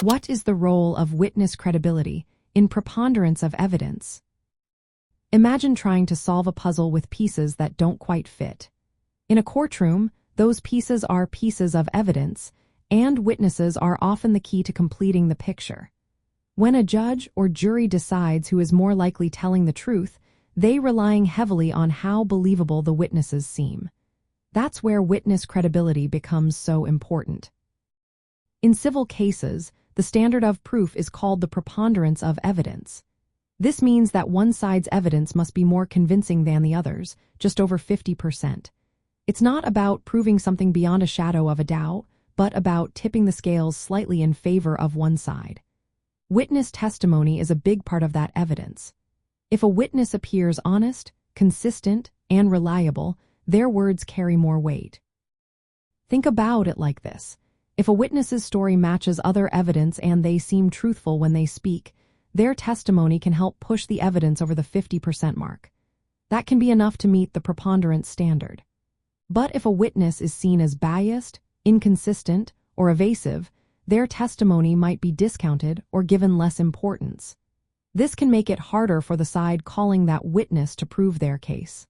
What is the role of witness credibility in preponderance of evidence? Imagine trying to solve a puzzle with pieces that don't quite fit. In a courtroom, those pieces are pieces of evidence, and witnesses are often the key to completing the picture. When a judge or jury decides who is more likely telling the truth, they relying heavily on how believable the witnesses seem. That's where witness credibility becomes so important. In civil cases, the standard of proof is called the preponderance of evidence. This means that one side's evidence must be more convincing than the others, just over 50%. It's not about proving something beyond a shadow of a doubt, but about tipping the scales slightly in favor of one side. Witness testimony is a big part of that evidence. If a witness appears honest, consistent, and reliable, their words carry more weight. Think about it like this. If a witness's story matches other evidence and they seem truthful when they speak, their testimony can help push the evidence over the 50% mark. That can be enough to meet the preponderance standard. But if a witness is seen as biased, inconsistent, or evasive, their testimony might be discounted or given less importance. This can make it harder for the side calling that witness to prove their case.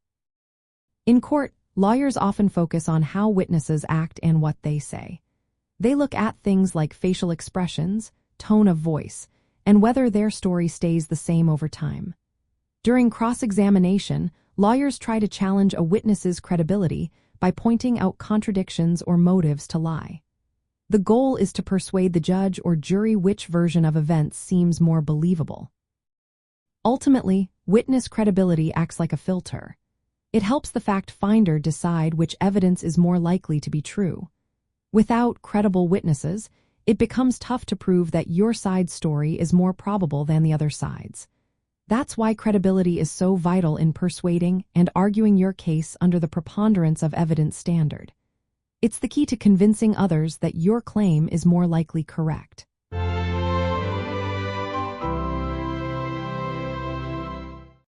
In court, lawyers often focus on how witnesses act and what they say. They look at things like facial expressions, tone of voice, and whether their story stays the same over time. During cross-examination, lawyers try to challenge a witness's credibility by pointing out contradictions or motives to lie. The goal is to persuade the judge or jury which version of events seems more believable. Ultimately, witness credibility acts like a filter. It helps the fact finder decide which evidence is more likely to be true. Without credible witnesses, it becomes tough to prove that your side's story is more probable than the other side's. That's why credibility is so vital in persuading and arguing your case under the preponderance of evidence standard. It's the key to convincing others that your claim is more likely correct.